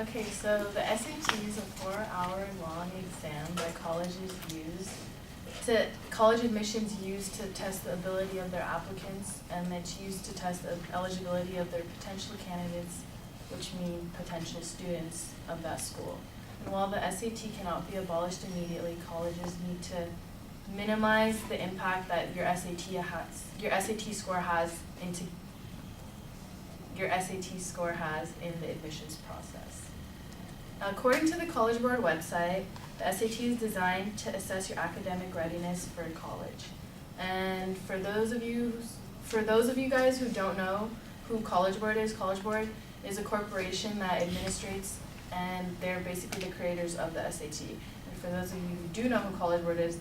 Okay, so the SAT is a 4-hour-long exam that college admissions use to test the ability of their applicants, and it's used to test the eligibility of their potential candidates, which mean potential students of that school. And while the SAT cannot be abolished immediately, colleges need to minimize the impact that your SAT score has in the admissions process. According to the College Board website, the SAT is designed to assess your academic readiness for college. And for those of you guys who don't know who College Board is a corporation that administrates, and they're basically the creators of the SAT. And for those of you who do know who College Board is,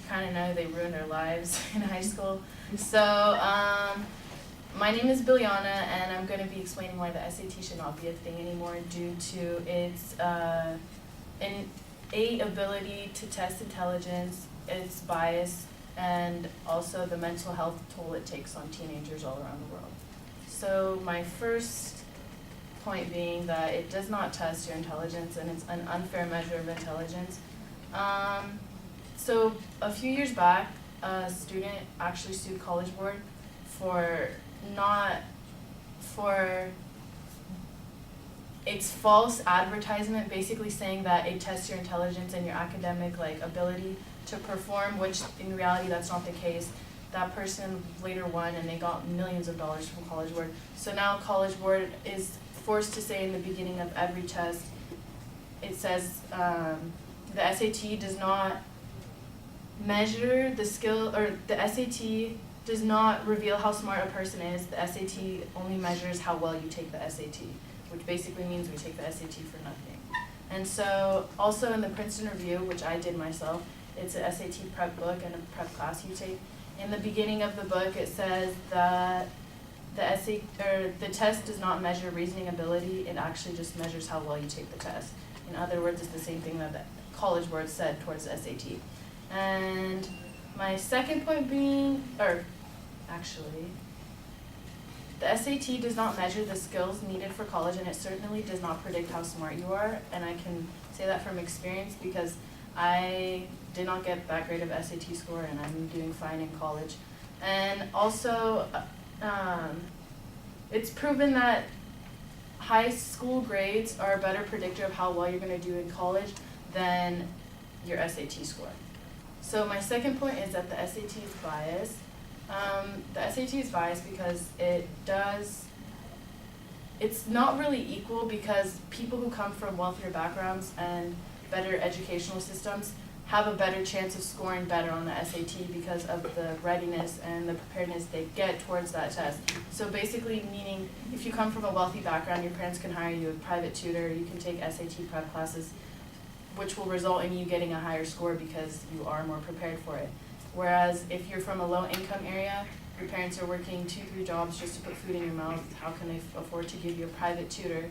kind of know they ruined their lives in high school. So my name is Biliana, and I'm going to be explaining why the SAT should not be a thing anymore due to its innate ability to test intelligence, its bias, and also the mental health toll it takes on teenagers all around the world. So my first point being that it does not test your intelligence, and it's an unfair measure of intelligence. So a few years back, a student actually sued College Board for its false advertisement, basically saying that it tests your intelligence and your academic ability to perform, which in reality that's not the case. That person later won, and they got millions of dollars from College Board. So now College Board is forced to say in the beginning of every test, it says the SAT does not measure the skill, or the SAT does not reveal how smart a person is. The SAT only measures how well you take the SAT, which basically means we take the SAT for nothing. And so also in the Princeton Review, which I did myself, it's an SAT prep book and a prep class you take. In the beginning of the book, it says that the test does not measure reasoning ability, it actually just measures how well you take the test. In other words, it's the same thing that the College Board said towards the SAT. And my second point being, the SAT does not measure the skills needed for college, and it certainly does not predict how smart you are. And I can say that from experience because I did not get that great of SAT score, and I'm doing fine in college. And also, it's proven that high school grades are a better predictor of how well you're going to do in college than your SAT score. So my second point is that the SAT is biased. The SAT is biased because it's not really equal, because people who come from wealthier backgrounds and better educational systems have a better chance of scoring better on the SAT because of the readiness and the preparedness they get towards that test. So basically meaning if you come from a wealthy background, your parents can hire you a private tutor, you can take SAT prep classes, which will result in you getting a higher score because you are more prepared for it. Whereas if you're from a low-income area, your parents are working 2-3 jobs just to put food in your mouth, how can they afford to give you a private tutor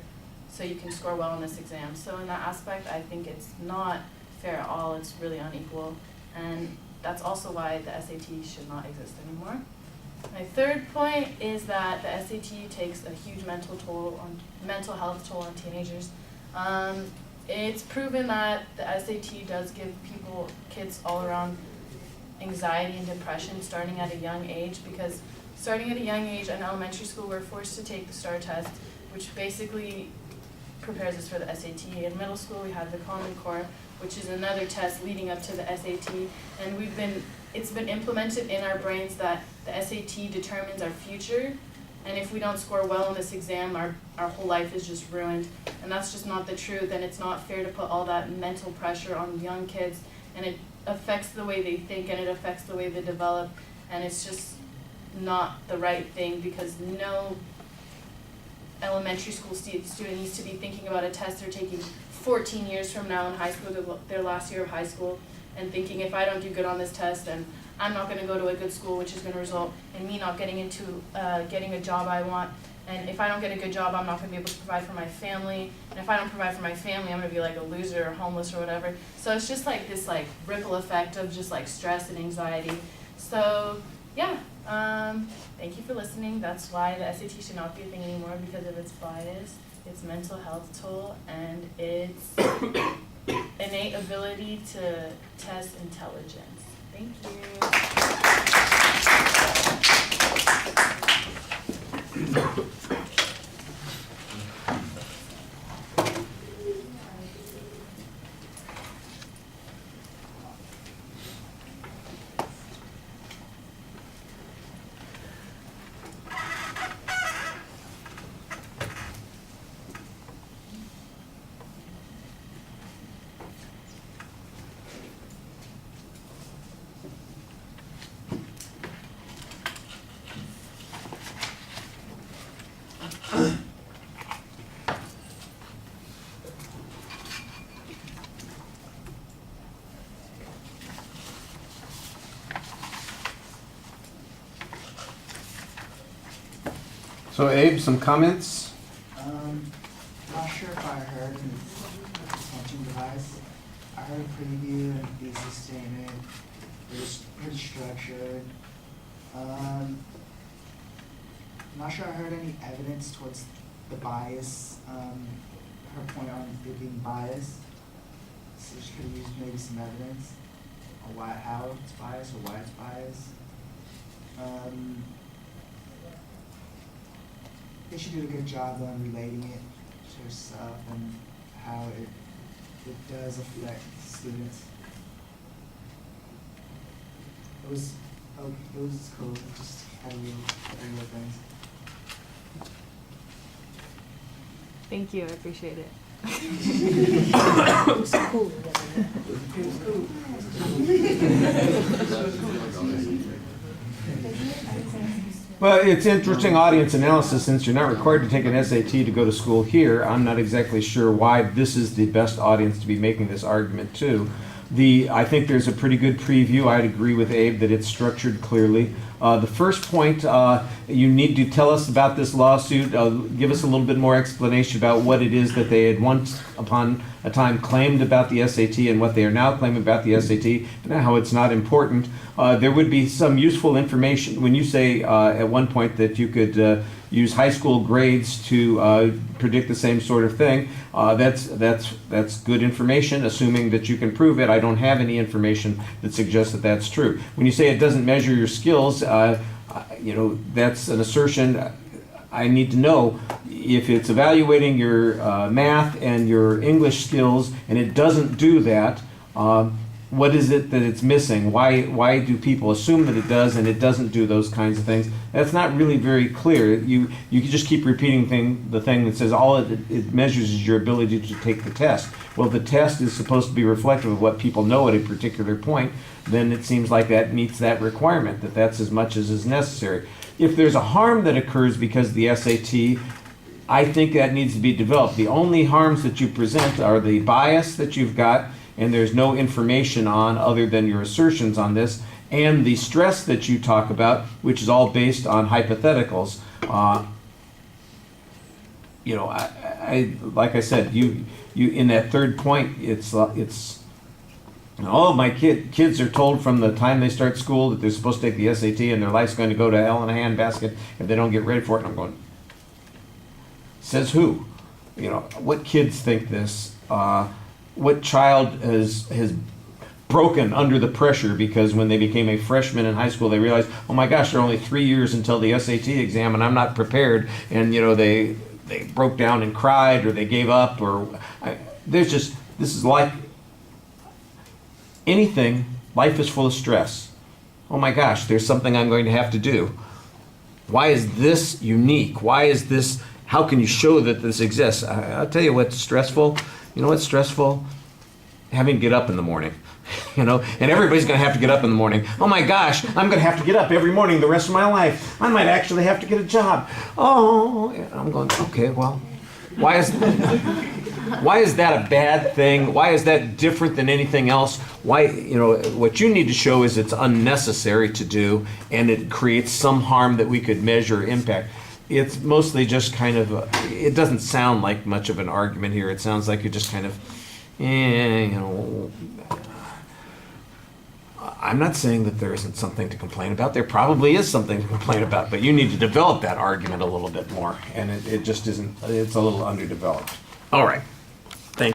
so you can score well on this exam? So in that aspect, I think it's not fair at all, it's really unequal, and that's also why the SAT should not exist anymore. My third point is that the SAT takes a huge mental health toll on teenagers. It's proven that the SAT does give kids all around anxiety and depression starting at a young age, because starting at a young age in elementary school, we're forced to take the STAR test, which basically prepares us for the SAT. In middle school, we have the Common Core, which is another test leading up to the SAT, and it's been implemented in our brains that the SAT determines our future, and if we don't score well in this exam, our whole life is just ruined. And that's just not the truth, and it's not fair to put all that mental pressure on young kids, and it affects the way they think, and it affects the way they develop, and it's just not the right thing, because no elementary school student needs to be thinking about a test they're taking 14 years from now in high school, their last year of high school, and thinking if I don't do good on this test, then I'm not going to go to a good school, which is going to result in me not getting a job I want. And if I don't get a good job, I'm not going to be able to provide for my family. And if I don't provide for my family, I'm going to be like a loser or homeless or whatever. So it's just like this ripple effect of just stress and anxiety. So yeah, thank you for listening. That's why the SAT should not be a thing anymore, because of its bias. its mental health toll, and its innate ability to test intelligence. Thank you. So Abe, some comments? Not sure if I heard in the attention device. I heard a preview and a thesis statement. It was pretty structured. I'm not sure I heard any evidence towards the bias, her point on it being biased. So she could have used maybe some evidence on how it's biased or why it's biased. They should do a good job on relating it to herself and how it does affect students. It was cool. It just had real things. Thank you, I appreciate it. It was cool. Well, it's interesting audience analysis. Since you're not required to take an SAT to go to school here, I'm not exactly sure why this is the best audience to be making this argument to. I think there's a pretty good preview. I'd agree with Abe that it's structured clearly. The first point, you need to tell us about this lawsuit. Give us a little bit more explanation about what it is that they had once upon a time claimed about the SAT and what they are now claiming about the SAT, and how it's not important. There would be some useful information when you say at one point that you could use high school grades to predict the same sort of thing. That's good information, assuming that you can prove it. I don't have any information that suggests that that's true. When you say it doesn't measure your skills, that's an assertion. I need to know if it's evaluating your math and your English skills, and it doesn't do that. What is it that it's missing? Why do people assume that it does and it doesn't do those kinds of things? That's not really very clear. You can just keep repeating the thing that says all it measures is your ability to take the test. Well, the test is supposed to be reflective of what people know at a particular point. Then it seems like that meets that requirement, that's as much as is necessary. If there's a harm that occurs because of the SAT, I think that needs to be developed. The only harms that you present are the bias that you've got, and there's no information on other than your assertions on this, and the stress that you talk about, which is all based on hypotheticals. Like I said, you in that third point, it's my kids are told from the time they start school that they're supposed to take the SAT and their life's going to go to hell in a handbasket if they don't get ready for it. And I'm going, says who? What kids think this? What child has broken under the pressure because when they became a freshman in high school they realized, oh my gosh, there are only 3 years until the SAT exam and I'm not prepared, and they broke down and cried, or they gave up, or this is like anything. Life is full of stress. Oh my gosh, there's something I'm going to have to do. Why is this unique? Why is this, how can you show that this exists? I'll tell you what's stressful. You know what's stressful? Having to get up in the morning, and everybody's going to have to get up in the morning. Oh my gosh, I'm going to have to get up every morning the rest of my life. I might actually have to get a job. Oh, I'm going, okay, well, why is that a bad thing? Why is that different than anything else? Why, what you need to show is it's unnecessary to do, and it creates some harm that we could measure impact. It's mostly just kind of, it doesn't sound like much of an argument here. It sounds like you're just kind of, I'm not saying that there isn't something to complain about. There probably is something to complain about, but you need to develop that argument a little bit more, and it just isn't, it's a little underdeveloped. All right.